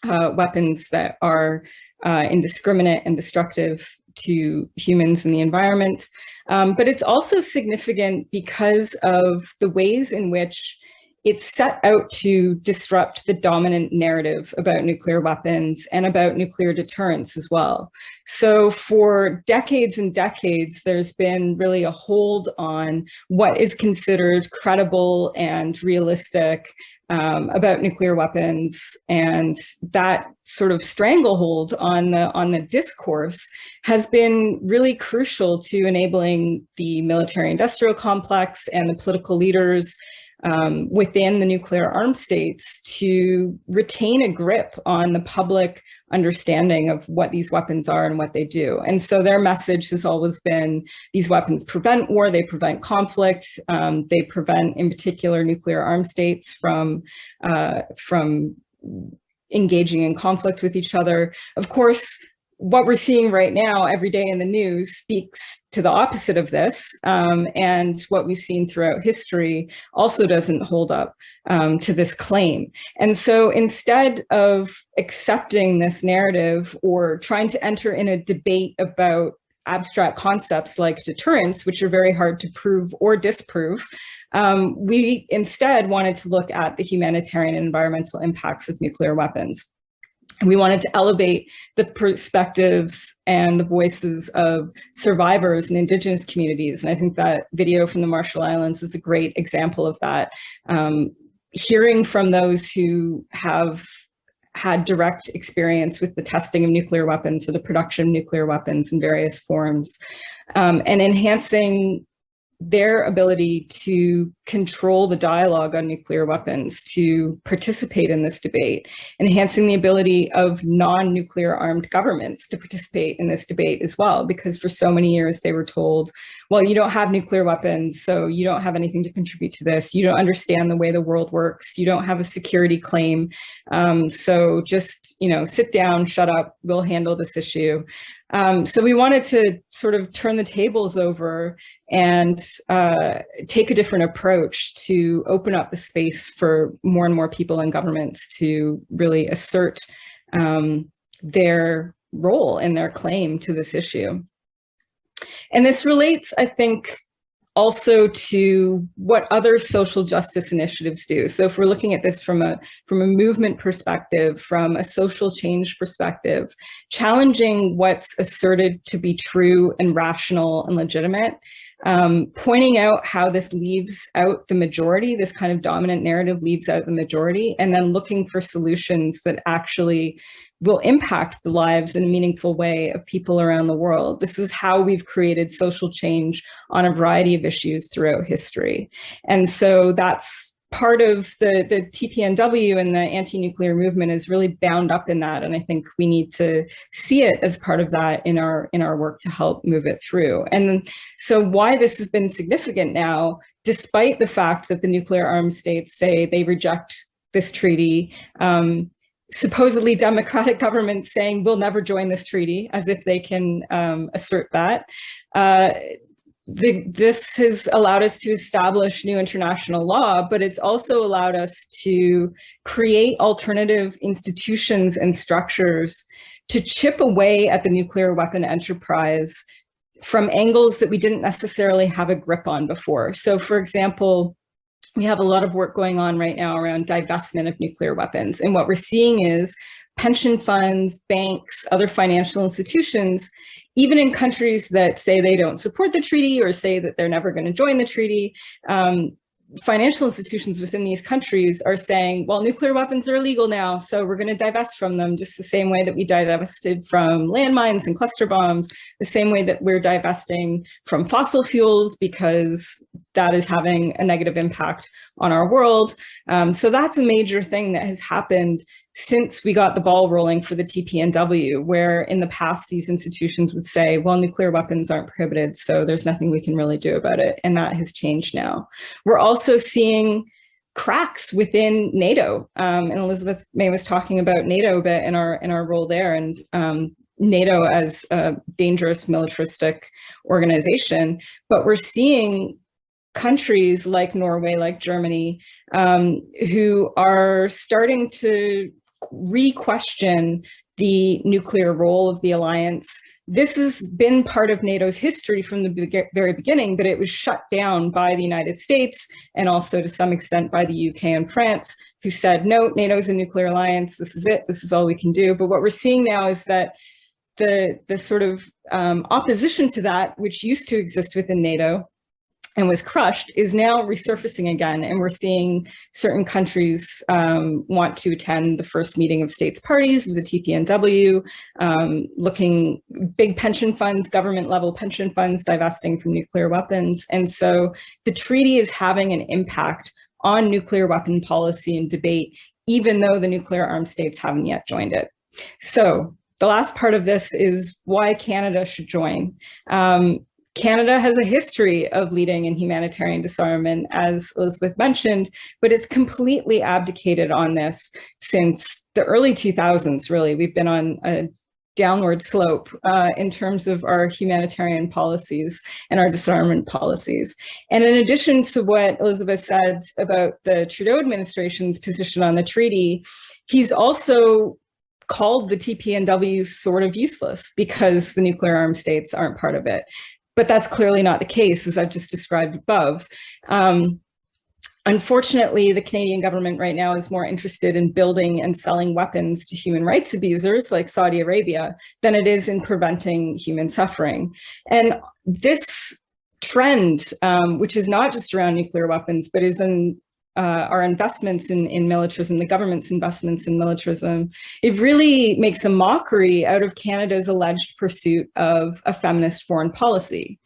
weapons that are indiscriminate and destructive to humans and the environment. But it's also significant because of the ways in which it's set out to disrupt the dominant narrative about nuclear weapons and about nuclear deterrence as well. So for decades and decades, there's been really a hold on what is considered credible and realistic about nuclear weapons, and that sort of stranglehold on the discourse has been really crucial to enabling the military-industrial complex and the political leaders within the nuclear armed states to retain a grip on the public understanding of what these weapons are and what they do. And so their message has always been, these weapons prevent war, they prevent conflict, they prevent, in particular, nuclear armed states from engaging in conflict with each other. Of course, what we're seeing right now every day in the news speaks to the opposite of this, and what we've seen throughout history also doesn't hold up to this claim. And so instead of accepting this narrative or trying to enter in a debate about abstract concepts like deterrence, which are very hard to prove or disprove, we instead wanted to look at the humanitarian and environmental impacts of nuclear weapons. We wanted to elevate the perspectives and the voices of survivors and indigenous communities. And I think that video from the Marshall Islands is a great example of that. Hearing from those who have had direct experience with the testing of nuclear weapons or the production of nuclear weapons in various forms, and enhancing their ability to control the dialogue on nuclear weapons, to participate in this debate, enhancing the ability of non-nuclear armed governments to participate in this debate as well, because for so many years they were told, well, you don't have nuclear weapons, so you don't have anything to contribute to this. You don't understand the way the world works. You don't have a security claim. So just, sit down, shut up, we'll handle this issue. So we wanted to sort of turn the tables over and take a different approach to open up the space for more and more people in governments to really assert their role and their claim to this issue. And this relates, I think, also to what other social justice initiatives do. So if we're looking at this from a movement perspective, from a social change perspective, challenging what's asserted to be true and rational and legitimate, pointing out how this leaves out the majority, this kind of dominant narrative leaves out the majority, and then looking for solutions that actually will impact the lives in a meaningful way of people around the world. This is how we've created social change on a variety of issues throughout history. And so that's part of the TPNW and the anti-nuclear movement is really bound up in that. And I think we need to see it as part of that in our work to help move it through. And so why this has been significant now, despite the fact that the nuclear armed states say they reject this treaty, supposedly democratic governments saying we'll never join this treaty, as if they can assert that. This has allowed us to establish new international law, but it's also allowed us to create alternative institutions and structures to chip away at the nuclear weapon enterprise from angles that we didn't necessarily have a grip on before. So for example, we have a lot of work going on right now around divestment of nuclear weapons. And what we're seeing is pension funds, banks, other financial institutions, even in countries that say they don't support the treaty or say that they're never going to join the treaty, financial institutions within these countries are saying, well, nuclear weapons are illegal now, so we're going to divest from them, just the same way that we divested from landmines and cluster bombs, the same way that we're divesting from fossil fuels because that is having a negative impact on our world. So that's a major thing that has happened since we got the ball rolling for the TPNW, where in the past these institutions would say, well, nuclear weapons aren't prohibited, so there's nothing we can really do about it. And that has changed now. We're also seeing cracks within NATO. And Elizabeth May was talking about NATO a bit in our role there, and NATO as a dangerous militaristic organization. But we're seeing countries like Norway, like Germany, who are starting to re-question the nuclear role of the alliance. This has been part of NATO's history from the very beginning, but it was shut down by the United States and also to some extent by the UK and France, who said, no, NATO's a nuclear alliance, this is it, this is all we can do. But what we're seeing now is that the sort of opposition to that, which used to exist within NATO and was crushed, is now resurfacing again. And we're seeing certain countries want to attend the first meeting of states parties with the TPNW, looking big pension funds, government level pension funds, divesting from nuclear weapons. And so the treaty is having an impact on nuclear weapon policy and debate, even though the nuclear armed states haven't yet joined it. So the last part of this is why Canada should join. Canada has a history of leading in humanitarian disarmament, as Elizabeth mentioned, but it's completely abdicated on this since the early 2000s, really. We've been on a downward slope in terms of our humanitarian policies and our disarmament policies. And in addition to what Elizabeth said about the Trudeau administration's position on the treaty, he's also called the TPNW sort of useless because the nuclear armed states aren't part of it. But that's clearly not the case, as I've just described above. Unfortunately, the Canadian government right now is more interested in building and selling weapons to human rights abusers like Saudi Arabia than it is in preventing human suffering. And this trend, which is not just around nuclear weapons, but is in our investments in militarism, the government's investments in militarism, it really makes a mockery out of Canada's alleged pursuit of a feminist foreign policy.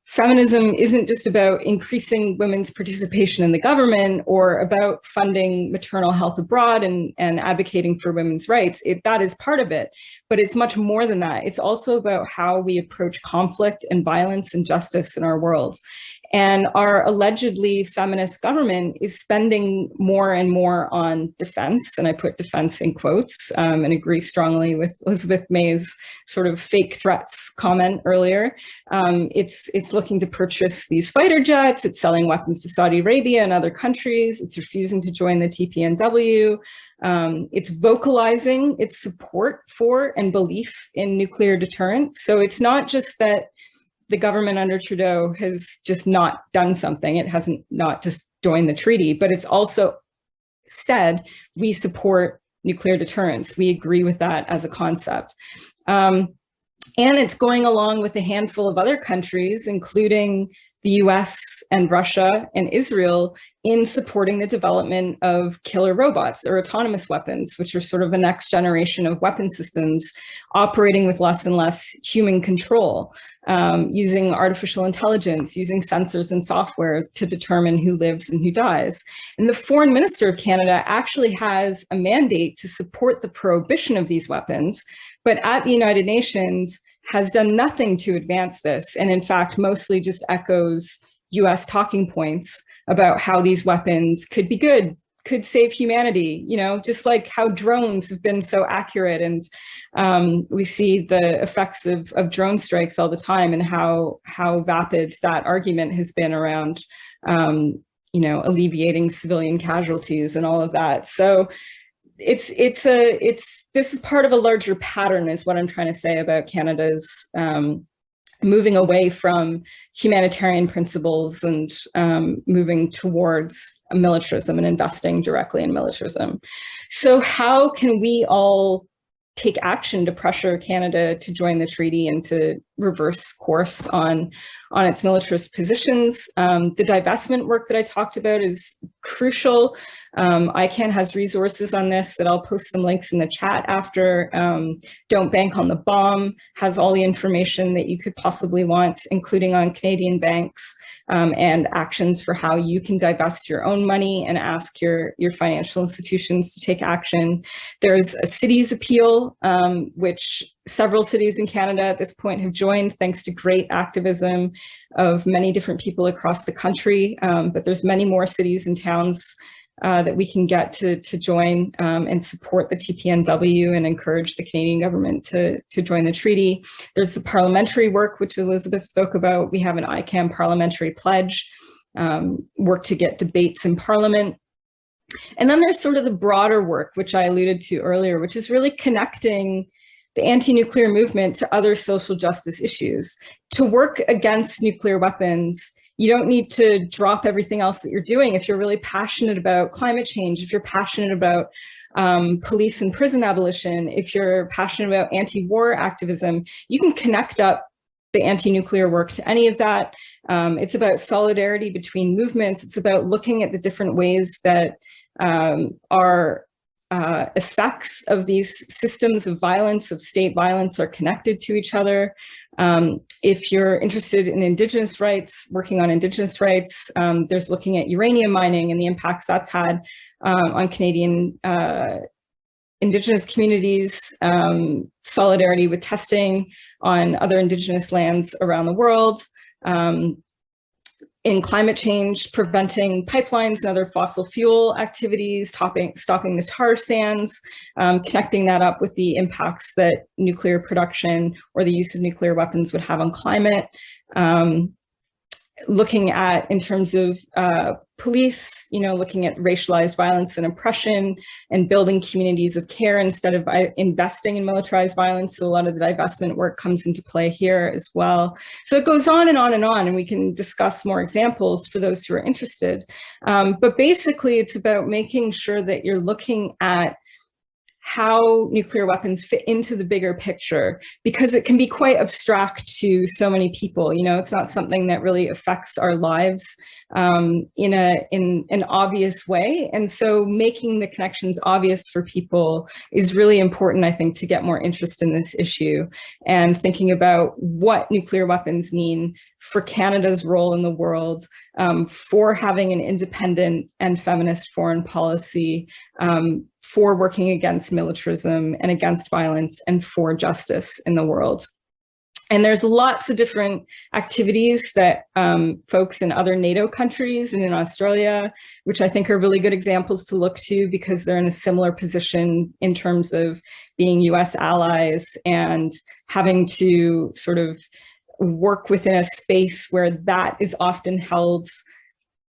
Feminism isn't just about increasing women's participation in the government or about funding maternal health abroad and advocating for women's rights. That is part of it, but it's much more than that. It's also about how we approach conflict and violence and justice in our world. And our allegedly feminist government is spending more and more on defense, and I put defense in quotes, and agree strongly with Elizabeth May's sort of fake threats comment earlier. It's looking to purchase these fighter jets, it's selling weapons to Saudi Arabia and other countries, it's refusing to join the TPNW, it's vocalizing its support for and belief in nuclear deterrence. So it's not just that the government under Trudeau has just not done something. It hasn't not just joined the treaty, but it's also said, we support nuclear deterrence. We agree with that as a concept. And it's going along with a handful of other countries, including the US and Russia and Israel, in supporting the development of killer robots or autonomous weapons, which are sort of a next generation of weapon systems operating with less and less human control, using artificial intelligence, using sensors and software to determine who lives and who dies. And the foreign minister of Canada actually has a mandate to support the prohibition of these weapons, but at the United Nations has done nothing to advance this, and in fact, mostly just echoes US talking points about how these weapons could be good, could save humanity, you know, just like how drones have been so accurate. And we see the effects of drone strikes all the time, and how vapid that argument has been around, you know, alleviating civilian casualties and all of that. So this is part of a larger pattern, is what I'm trying to say about Canada's moving away from humanitarian principles and moving towards militarism and investing directly in militarism. So how can we all take action to pressure Canada to join the treaty and to reverse course on its militarist positions? The divestment work that I talked about is crucial. ICANN has resources on this that I'll post some links in the chat after. Don't Bank on the Bomb has all the information that you could possibly want, including on Canadian banks and actions for how you can divest your own money and ask your financial institutions to take action. There's a cities appeal, which several cities in Canada at this point have joined, thanks to great activism of many different people across the country. But there's many more cities and towns that we can get to join and support the TPNW and encourage the Canadian government to join the treaty. There's the parliamentary work, which Elizabeth spoke about. We have an ICANN parliamentary pledge, work to get debates in Parliament. And then there's sort of the broader work, which I alluded to earlier, which is really connecting the anti-nuclear movement to other social justice issues. To work against nuclear weapons, you don't need to drop everything else that you're doing. If you're really passionate about climate change, if you're passionate about police and prison abolition, if you're passionate about anti-war activism, you can connect up the anti-nuclear work to any of that. It's about solidarity between movements. It's about looking at the different ways that our effects of these systems of violence, of state violence, are connected to each other. If you're interested in Indigenous rights, working on Indigenous rights, there's looking at uranium mining and the impacts that's had on Canadian Indigenous communities, solidarity with testing on other Indigenous lands around the world. In climate change, preventing pipelines and other fossil fuel activities, stopping the tar sands, connecting that up with the impacts that nuclear production or the use of nuclear weapons would have on climate. Looking at, in terms of police, you know, looking at racialized violence and oppression and building communities of care instead of investing in militarized violence. So a lot of the divestment work comes into play here as well. So it goes on and on and on, and we can discuss more examples for those who are interested. But basically, it's about making sure that you're looking at how nuclear weapons fit into the bigger picture, because it can be quite abstract to so many people. You know, it's not something that really affects our lives in an obvious way. And so making the connections obvious for people is really important, I think, to get more interest in this issue and thinking about what nuclear weapons mean for Canada's role in the world, for having an independent and feminist foreign policy, for working against militarism and against violence, and for justice in the world. And there's lots of different activities that folks in other NATO countries and in Australia, which I think are really good examples to look to because they're in a similar position in terms of being US allies and having to sort of work within a space where that is often held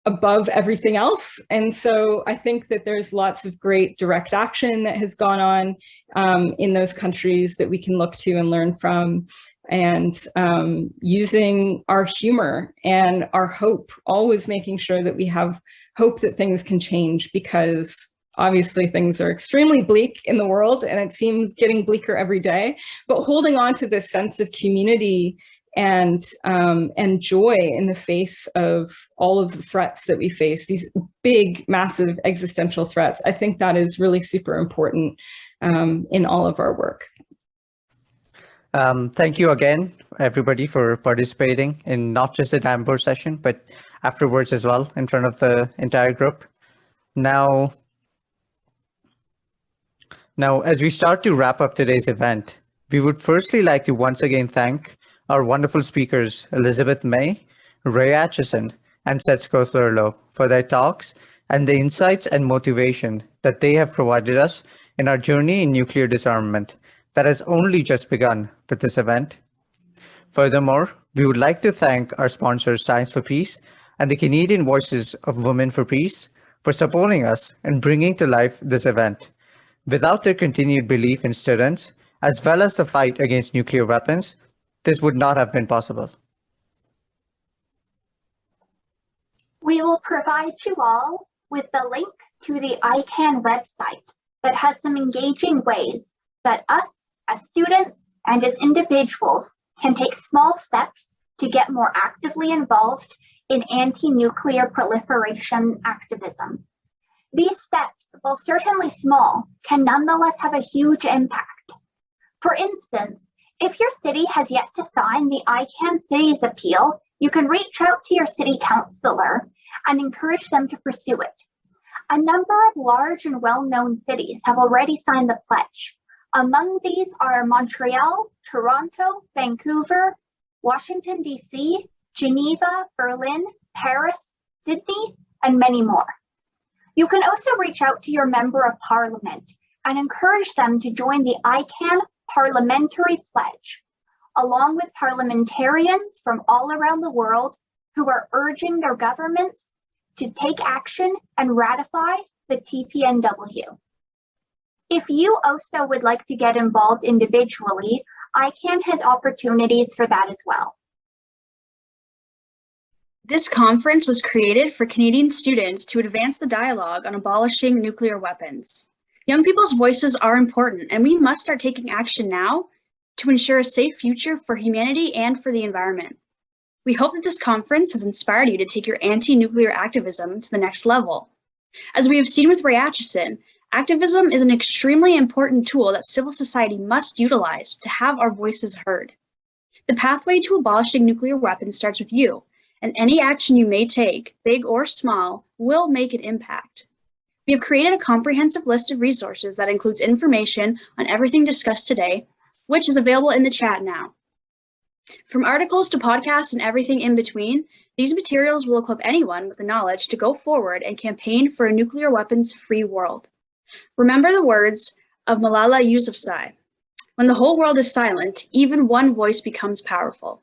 above everything else. And so I think that there's lots of great direct action that has gone on in those countries that we can look to and learn from. And using our humor and our hope, always making sure that we have hope that things can change, because obviously things are extremely bleak in the world and it seems getting bleaker every day, but holding on to this sense of community and joy in the face of all of the threats that we face, these big, massive existential threats. I think that is really super important in all of our work. Thank you again, everybody, for participating in not just the Danvers session, but afterwards as well in front of the entire group. Now, as we start to wrap up today's event, we would firstly like to once again thank our wonderful speakers, Elizabeth May, Ray Acheson, and Setsuko Thurlow, for their talks and the insights and motivation that they have provided us in our journey in nuclear disarmament that has only just begun with this event. Furthermore, we would like to thank our sponsors, Science for Peace and the Canadian Voices of Women for Peace, for supporting us and bringing to life this event. Without their continued belief in students, as well as the fight against nuclear weapons, this would not have been possible. We will provide you all with the link to the ICANN website that has some engaging ways that us as students and as individuals can take small steps to get more actively involved in anti-nuclear proliferation activism. These steps, while certainly small, can nonetheless have a huge impact. For instance, if your city has yet to sign the ICANN Cities Appeal, you can reach out to your city councilor and encourage them to pursue it. A number of large and well-known cities have already signed the pledge. Among these are Montreal, Toronto, Vancouver, Washington, D.C., Geneva, Berlin, Paris, Sydney, and many more. You can also reach out to your member of parliament and encourage them to join the ICANN Parliamentary Pledge, along with parliamentarians from all around the world who are urging their governments to take action and ratify the TPNW. If you also would like to get involved individually, ICANN has opportunities for that as well. This conference was created for Canadian students to advance the dialogue on abolishing nuclear weapons. Young people's voices are important, and we must start taking action now to ensure a safe future for humanity and for the environment. We hope that this conference has inspired you to take your anti-nuclear activism to the next level. As we have seen with Ray Acheson, activism is an extremely important tool that civil society must utilize to have our voices heard. The pathway to abolishing nuclear weapons starts with you, and any action you may take, big or small, will make an impact. We have created a comprehensive list of resources that includes information on everything discussed today, which is available in the chat now. From articles to podcasts and everything in between, these materials will equip anyone with the knowledge to go forward and campaign for a nuclear weapons-free world. Remember the words of Malala Yousafzai: "When the whole world is silent, even one voice becomes powerful."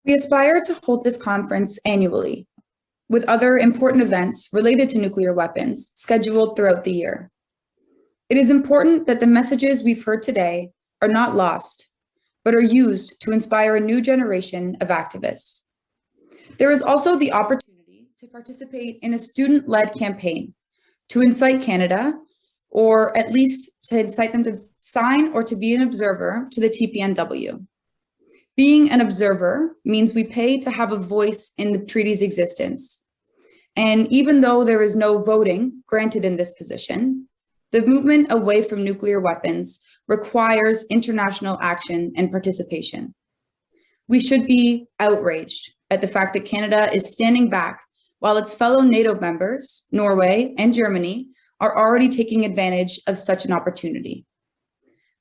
We aspire to hold this conference annually, with other important events related to nuclear weapons scheduled throughout the year. It is important that the messages we've heard today are not lost, but are used to inspire a new generation of activists. There is also the opportunity to participate in a student-led campaign to incite Canada, or at least to incite them to sign or to be an observer to the TPNW. Being an observer means we pay to have a voice in the treaty's existence. And even though there is no voting granted in this position, the movement away from nuclear weapons requires international action and participation. We should be outraged at the fact that Canada is standing back while its fellow NATO members, Norway and Germany, are already taking advantage of such an opportunity.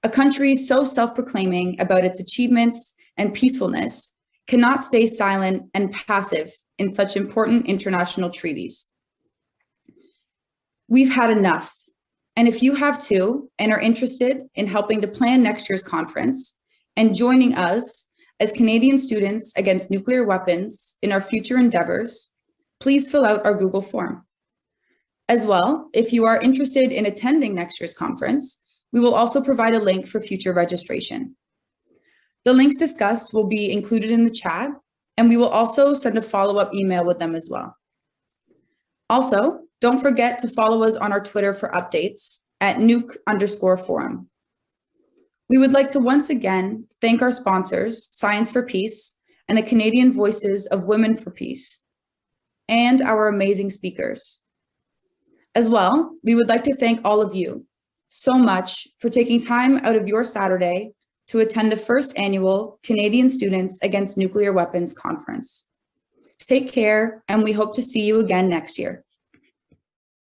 A country so self-proclaiming about its achievements and peacefulness cannot stay silent and passive in such important international treaties. We've had enough. And if you have too, and are interested in helping to plan next year's conference and joining us as Canadian Students Against Nuclear Weapons in our future endeavors, please fill out our Google form. As well, if you are interested in attending next year's conference, we will also provide a link for future registration. The links discussed will be included in the chat, and we will also send a follow-up email with them as well. Also, don't forget to follow us on our Twitter for updates at nuke_forum. We would like to once again thank our sponsors, Science for Peace and the Canadian Voices of Women for Peace, and our amazing speakers. As well, we would like to thank all of you so much for taking time out of your Saturday to attend the first annual Canadian Students Against Nuclear Weapons Conference. Take care, and we hope to see you again next year.